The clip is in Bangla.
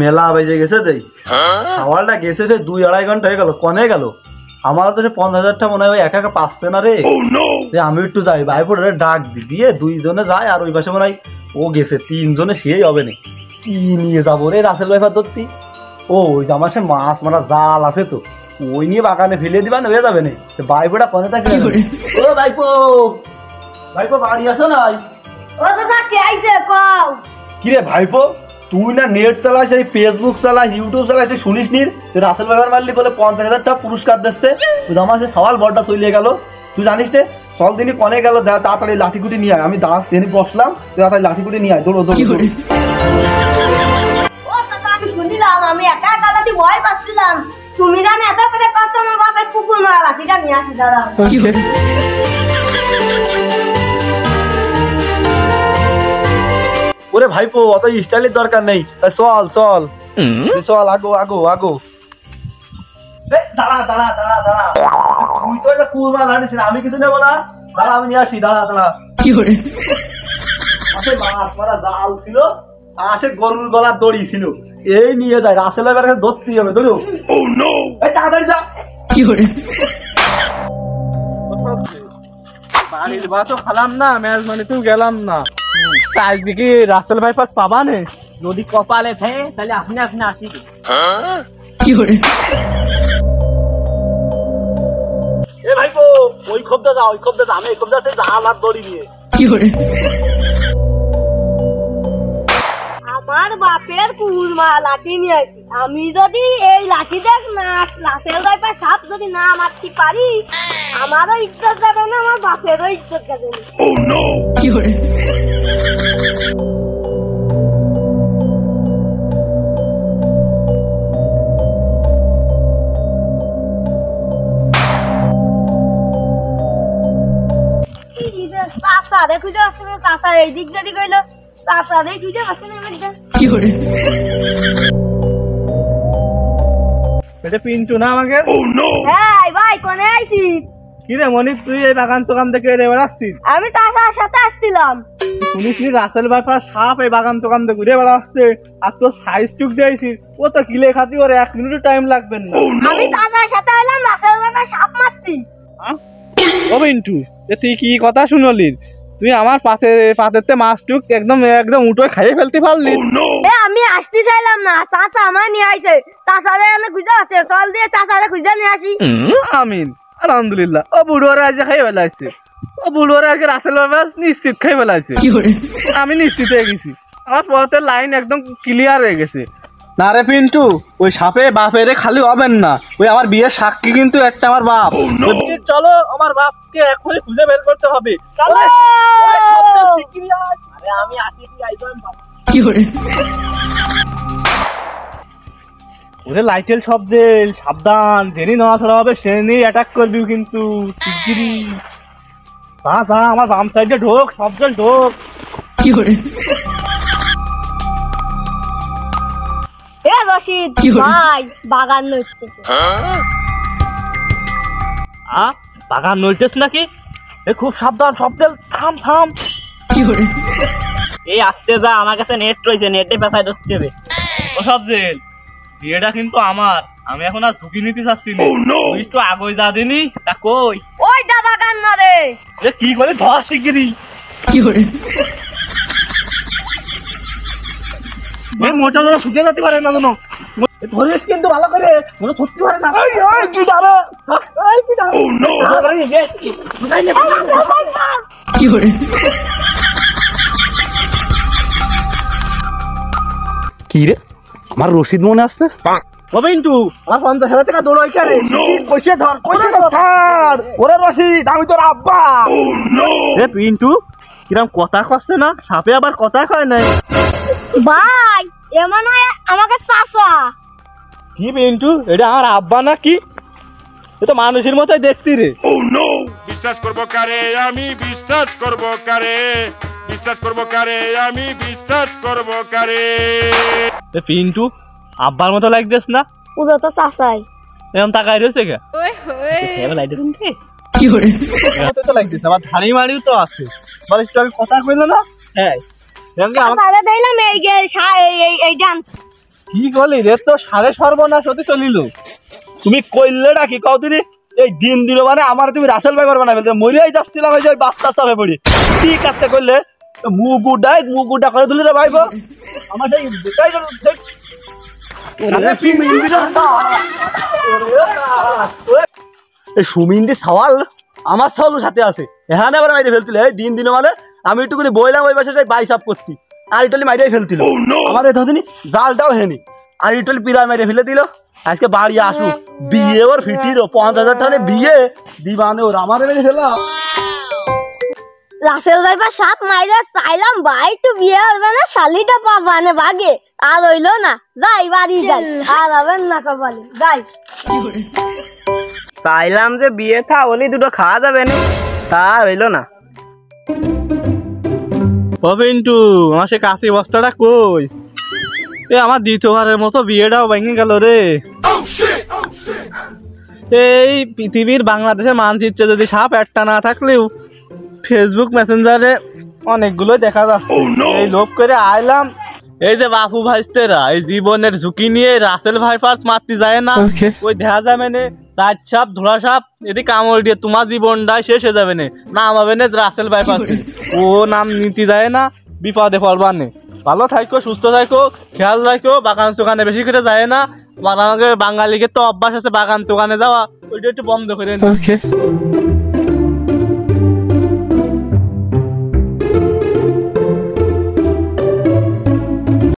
মেলা বেজে গেছে দেই সওয়ালটা গেছে সে 2-2.5 ঘন্টা হয়ে গেল কনে গেল আমার তো সে 50,000টা মনে হয় একা একা পাচ্ছে না রে আমি একটু যাই ভাইপোরে ডাক দিয়ে 2 জনে যায় আর ওই পাশে মনে হয় ও গেছে 3 জনে সেই হবে না কি নিয়ে যাবো রে রাসেল ভাইপার ধরতি ও ওই আমার সে মাছ মারা জাল আছে তো ওই নিয়ে বাগানে ফেলে দিবা না হয়ে যাবে না ভাইপোটা কনে থাকে ও ভাইপো ভাইপো বাড়ি আসো নাই ও চাচা কে আইছে কও কি রে ভাইপো তুই না নেট চালাস এই ফেসবুক চালাস ইউটিউব চালাস তুই শুনিস নি তুই রাসেল ভাইবার মারলি বলে 50,000 টাকা পুরস্কার দিচ্ছে তুই আমার সে সওয়াল বড়টা চলে গেল তুই জানিস রে চল দিনই কনে গেল তাড়াতাড়ি লাঠিকুটি নিয়ে আয় আমি দাস ট্রেনে বসলাম তুই তাড়াতাড়ি লাঠিকুটি নিয়ে আয় দৌড়ো দৌড়ো ও চাচা আমি শুনলাম আমি একা দাদাটি ভয় পাচ্ছিলাম তুমি জানো এত করে কষ্ট আমার বাপের কুকুর মারা লাঠিটা নিয়ে আসি দাদা ওরে ভাইপো অত স্টাইলের দরকার নেই চল চল চল আগো আগো আগো দাঁড়া দাঁড়া দাঁড়া দাঁড়া তুই তো এটা কুরমা জানিস না আমি কিছু নেবো না দাঁড়া আমি নিয়ে আসি দাঁড়া দাঁড়া কি করে মাছ মারা জাল ছিল আসে গরুর গলার দড়ি ছিল এই নিয়ে যায় রাসেল ভাইয়ের কাছে ধরতেই হবে ধরো এই তাড়াতাড়ি যা কি করে বাড়ির ভাতও খালাম না ম্যাচ মানে তুই গেলাম না আজকে রাসেল ভাইপার পাবা নে যদি কপালে থাকে তাহলে আপনি আপনি আসি কি করে এ ভাইপো ওই খোপটা যা ওই খোপটা যা আমি এই খোপটা আছে জাল আর দড়ি নিয়ে কি করে আমার বাপের কুকুর মারা লাঠি নিয়ে আসি আমি যদি এই লাঠি দেখ না রাসেল ভাইপার সাপ যদি না মারতে পারি আমারও ইজ্জত যাবে না আমার বাপেরও ইজ্জত যাবে না কি করে চাষারে খুঁজে আসছে না চাষার এই দিক যদি কইল চাষারে খুঁজে আসছে না কি করে এটা পিন্টু না আমাকে হ্যাঁ ভাই কোনে আইছিস কি রে মনি তুই এই বাগান চোগান থেকে এবার আসছিস আমি চাষার সাথে আসছিলাম শুনিস নি রাসেল ভাইপার সাপ এই বাগান চোগান থেকে ঘুরে বেড়াচ্ছে আর তোর সাইজ টুক দিয়েছিস ও তো কিলে খাতি ওর 1 মিনিটও টাইম লাগবে না আমি চাষার সাথে এলাম রাসেল ভাইপার সাপ মারতি ও পিন্টু তুই কি কথা শুনলি তুই আমার পাতেতে মাছটুক একদম একদম উঠে খাইয়ে ফেলতে পারলি আমি আসতে চাইলাম না চাষা আমার নিয়ে আইছে চাষারে এনে খুঁজে আছে চল দিয়ে চাষারে খুঁজে নিয়ে আসি আমিন আলহামদুলিল্লাহ ও বুড়োরা আজ খাই ফেলাইছে ও বুড়োরা আজকে রাসেল বাবা নিশ্চিত খাই ফেলাইছে আমি নিশ্চিত হয়ে গেছি আমার পথের লাইন একদম ক্লিয়ার হয়ে গেছে না রে পিন্টু ওই সাপে বাপের খালি হবেন না ওই আমার বিয়ের সাক্ষী কিন্তু একটা আমার বাপ চলো আমার বাপকে এখনই খুঁজে বের করতে হবে আমি আসি কি করে ওরে লাইটেল সব জেল সাবধান জেনি নড়াছড়া হবে সে নিয়ে অ্যাটাক করবি কিন্তু শিগগিরই যা যা আমার বাম সাইডে ঢোক সব জেল ঢোক কি করে এ রশিদ ভাই বাগান নড়তেছে বাগান নড়তেছ নাকি এ খুব সাবধান সব জেল থাম থাম কি করে এই আসতে যা আমার কাছে নেট রয়েছে নেটে পেছায় ধরতে হবে ও সব জেল বিয়েটা কিন্তু আমার আমি এখন আর ঝুঁকি নিতে চাচ্ছি না তুই একটু আগে যা দিনি তা কই ওই দা বাগান নড়ে এ কি করে ধর শিগগিরি কি করে মোটা মোটা শুকিয়ে যেতে পারে না কোনো ধরিস কিন্তু ভালো করে কোনো ধরতে পারে না কি যাবে কি করে কি রে আমার রশিদ মনে আসছে ও পিন্টু আমার 50,000 টাকা দৌড় ওইখানে কইছে ধর ছাড় ওরে রশিদ আমি তোর আব্বা এ পিন্টু কিরম কথা কচ্ছে না সাপে আবার কথা কয় নাই ভাই এমন হয় আমাকে চাচা কি পিন্টু এটা আমার আব্বা না কি এ তো মানুষের মতোই দেখতি রে বিশ্বাস করব কারে আমি বিশ্বাস করব কারে বিশ্বাস করব কারে আমি বিশ্বাস করব কারে এ পিন্টু আব্বার মতো লাগতেছ না পুরো তো চাচাই এরকম তাকাই রয়েছে কে কি করে তো লাগতেছে আমার ধানি মারিও তো আছে বল একটু আগে কথা কইলো না হ্যাঁ চাচারে দিলাম এই ডান কি করলি রে, তো সাড়ে সর্বনাশ হতে চলিল। তুমি কইলে ডাকি কও দিদি এই দিন দিল মানে আমার তুমি রাসেল ভাই করবে না বলতে মরিয়াই যাচ্ছিলাম এই যে বাস্তা চাপে পড়ি কি কাজটা করলে মুগুডা করে দিলি রে ভাই আমার সেই দেখাই গেল এই সুমিন্দি সওয়াল আমার সওয়াল সাথে আছে এখানে আবার মাইরে ফেলছিল এই দিন দিন মানে আমি একটু করে বইলাম ওই পাশে বাইসাপ করতি আর ইটালি মাইরে ফেলছিল আমার এই ধদিনি জালটাও হেনি আর ইটালি পিরা মাইরে ফেলে দিল আজকে বাড়ি আসু বিয়ে ওর ফিটির 50,000 টাকা বিয়ে দিবানে ওর আমার মেরে ফেলা রাসেল ভাই পা সাপ মাইরা চাইলাম ভাই তো বিয়ে হবে না শালিটা পাবানে ভাগে আর হইলো না যাই বাড়ি যাই আর হবেন না কপালে যাই চাইলাম যে বিয়ে থা বলি দুটো খাওয়া যাবে না, তা হইলো না। ও পিন্টু, আমার সে কাশি বস্তাটা কই? এ আমার দ্বিতীয়বারের মতো বিয়েটাও ভেঙে গেল রে। এই পৃথিবীর বাংলাদেশের মানচিত্রে যদি সাপ একটা না থাকলেও ফেসবুক মেসেঞ্জারে অনেকগুলো দেখা যাচ্ছে। এই লোভ করে আইলাম, এই যে বাপু ভাইস্তেরা এই জীবনের ঝুঁকি নিয়ে রাসেল ভাই পার্স মারতে যায় না, ওই দেখা যাবে না চার সাপ ধরা সাপ এদি কামড় দিয়ে তোমার জীবনটাই শেষ হয়ে যাবে না হবে না রাসেল ভাই পার্স ও নাম নিতে যায় না, বিপদে পড়বার নেই। ভালো থাকো, সুস্থ থাকো, খেয়াল রাখো, বাগান চোখানে বেশি করে যায় না। আমাকে বাঙালিকে তো অভ্যাস আছে বাগান চোখানে যাওয়া, ওইটা একটু বন্ধ করে।